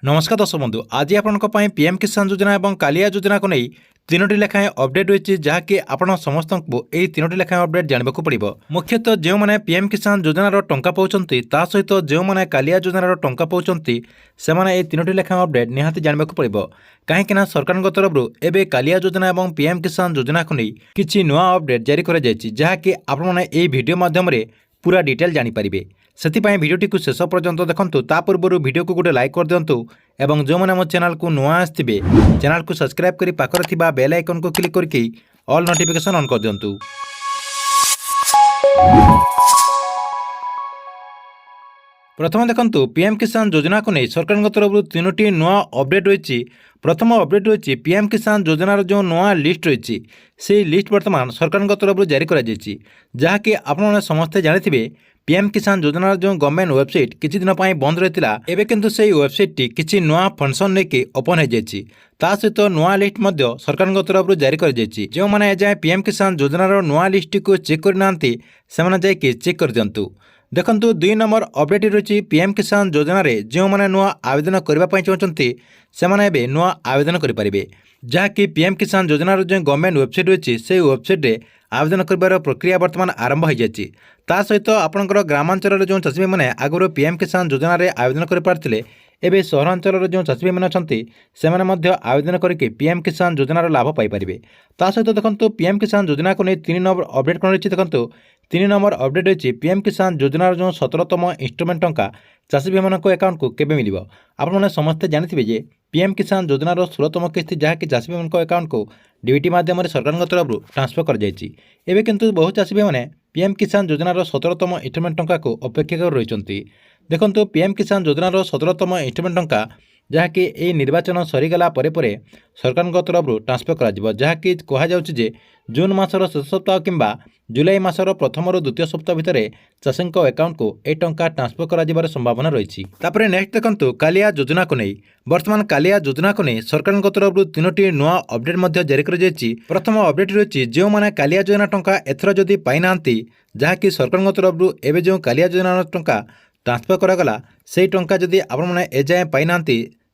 नमस्कार दर्शक बंधु आज आपंक पीएम किसान योजना और कालिया योजना को नहीं तीनोटी लेखाएं अपडेट रही जहाँकि आपण समस्त यही तीनोटी लेखाएं अपडेट जानवाक पड़ो। मुख्यतः जो मैंने पीएम किसान योजनार टंका पाँच ता सहित जो मैंने कालिया योजनार टंका पाँच से तीनोटी लेखाएं अपडेट निहाती जानवाक पड़ो कहीं सरकार तरफ एवं कालिया योजना और पीएम किसान योजना को नहीं किसी नुआ अपडेट जारी कर जहाँकि आपने भिडियो माध्यम पूरा डिटेल जानीपारे से भिडियोटी को शेष पर्यंत देखूँ ता पूर्व भिडियो को गोटे लाइक कर दिंतु एवं जो मैंने मो चैनल को नुआ आसवे चैनल को सब्सक्राइब कर पाखर थिबा बेल आइकन को क्लिक करके ऑल नोटिफिकेशन ऑन कर दिंतु। प्रथम देखंतु पीएम किसान योजना को नहीं सरकार तरफ तीनोटी नुआ अपडेट रही। प्रथम अपडेट रही पीएम किसान योजनार जो नुआ लिस्ट रही से लिस्ट बर्तमान सरकार तरफ जारी कर जहाँकि आपने समस्ते जानी पीएम किसान योजनार जो गवर्नमेंट वेबसाइट किसी दिन बंद रही है किंतु से वेबसाइट टी किसी नुआ फंक्शन लेकिन ओपन हो जाए सहित नुआ लिस्ट सरकार तरफ जारी कर जो मैंने एजाए पीएम किसान योजनार नुआ लिस्ट को चेक करना से चेक कर दिंतु। देखु 2 नंबर अपडेट रही पीएम किसान योजना जो मैंने नुआ आवेदन करने चाहते से नुआ आवेदन करेंगे जहाँकि पीएम किसान योजनार जो गवर्नमेंट वेबसाइट रही से वेबसाइट आवेदन कर प्रक्रिया बर्तमान आरंभ हो जाए। सहित आपंकर ग्रामांचल जो चाषी मैंने आगुरी पीएम किसान योजन आवेदन करते एवं सहरांचल जो चाषी मैंने से आवेदन करके पीएम किसान योजनार लाभ पाइपर। सहित देखो पीएम किसान योजना को नहीं 3 नंबर अपडेट कौन रही देखो 3 नंबर अपडेट रही पीएम किसान योजनार जो 17तम इंस्टॉलमेंट टंका चाषी भाई मान अकाउंट को केबे मिलिबो। आपने समस्ते जानिथिबे जे पीएम किसान योजनार 16तम किस्ती जहाँकि चाषी भाई मान अकाउंट को डीबीटी माध्यम सरकार तरफ ट्रांसफर कर जाए किंतु बहु चाषी भाई मैंने पीएम किसान योजनार 17तम इंस्टॉलमेंट टंका को अपेक्षा कर रही। देखो पीएम किसान योजनार 17तम इंस्टॉलमेंट टंका जहाँकि यह निर्वाचन सरीगला सरकार तरफ ट्रांसफर कर कहुचे जून मासर शेष सप्ताह किंबा जुलाई मासर प्रथम रु द्वितीय सप्ताह भितर चाषी अकाउंट को यह टंका ट्रांसफर कर संभावना रही। नेक्स्ट देखो कालिया योजना को नहीं बर्तमान कालिया योजना को नहीं सरकार तरफ 3टी नुआ अपडेट जारी कर प्रथम अपडेट रही जो मैंने कालिया योजना टंका एथर जदि पाईना जहाँकि सरकार तरफ एवं जो कालिया योजना टंका ट्रांसफर करागला से टंका जदि आपने एजाए पाईना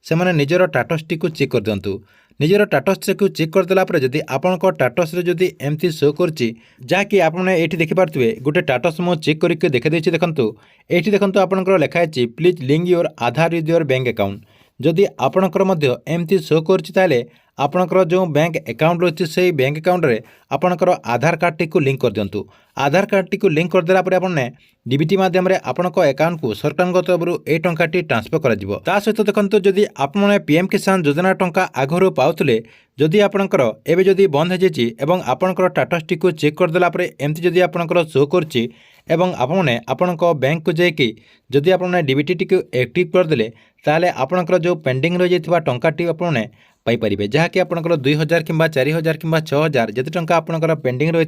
से निजर टाटस टी को चेक कर दिंतु। निजर टाटस को चेक करदेला जदि आपण टाटस जदि एमती शो करछि जहाँकि आपने ये देखिपे गोटे टाटस मु चेक करके देखी देखो ये देखो आपंकर लिखाई please link your Aadhaar with your bank account जदि आपणकर एमती शो करछि आपणकर जो बैंक अकाउंट रही से बैंक अकाउंट रे आपणकर आधार कार्ड टी को लिंक कर दिंतु। आधार कार्ड टी को लिंक करदेला आपने डीबीटी माध्यम आपणक अकाउंट को सरकार तरफ ए टंकाटी ट्रांसफर कर सहित देखो जदि आपने पीएम किसान योजना टंका आगु पाउले जदि आपणकर एवं जदि बंद हो जाए आपणकर टाटस टी को चेक करदेला एमती जदि आपणकर शो करछि एवं आपने आपणक बैंक को जाकि जदि आपने डीबीटी टी को एक्टिव करदे ताले आपणकर जो पेंडिंग रही जाइथिबा टंकाटी आपने पाइपर जहाँकि आपंकर 2000 कि 4000 कि 6000 जिते टंका आपंकर पेंडिंग रही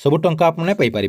सबू टंका आपने पाइपर।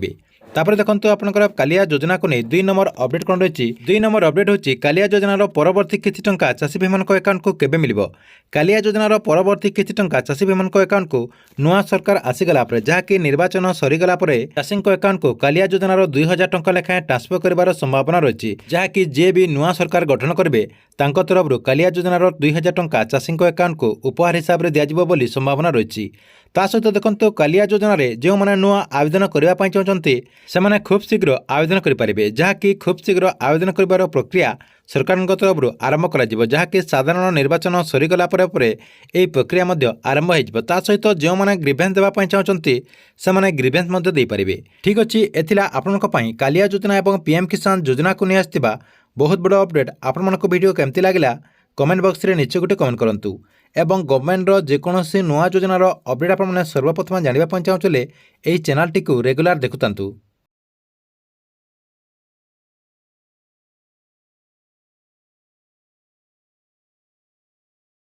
तापर देखो आपंकर कालिया योजना को नहीं 2 नंबर अपडेट कौन रही 2 नंबर अपडेट होची कालिया योजनार परवर्ती किस्ती टंका चाषी भाई मान अकाउंट को केबे मिलिबो। कालिया योजनार परवर्ती किस्ती टंका चाषी भाई मान अकाउंट को नुआ सरकार आसीगला जहाँकि निर्वाचन सरीगला चाषी अकाउंट को कालिया योजनार 2000 टंका लेखाएं ट्रांसफर कर संभावना रही जहाँकि जे भी नुआ सरकार गठन करेंगे तरफ कालिया योजनार 2000 टंका चाषी अकाउंट को उपहार हिसाब से दिज्व बोली संभावना रही। सहित देखो कालिया योजना जो मैंने नुआ आवेदन करने चाहते से खूब शीघ्र आवेदन करेंगे जहाँकि खूब शीघ्र आवेदन कर प्रक्रिया सरकार तरफ आरंभ कर जहाँकि साधारण निर्वाचन सरीगला यह प्रक्रिया आरंभ हो सहित जो मैंने ग्रीवेंस देवाई चाहते से ग्रीवेंस देपारे। ठीक अच्छे एथिला आपंपाई कालिया योजना और पीएम किसान योजना को नहीं आसथिबा बहुत बड़ अपडेट आपण मानक वीडियो केमती लागला कमेंट बॉक्स रे नीचे गोटे कमेंट करंतु एवं गवर्नमेंट रो जेकोसी नुआ योजनार अपडेट आपण सर्वप्रथम जानिबा चाहूले एही चैनल टी को रेगुलर देखुतांतु।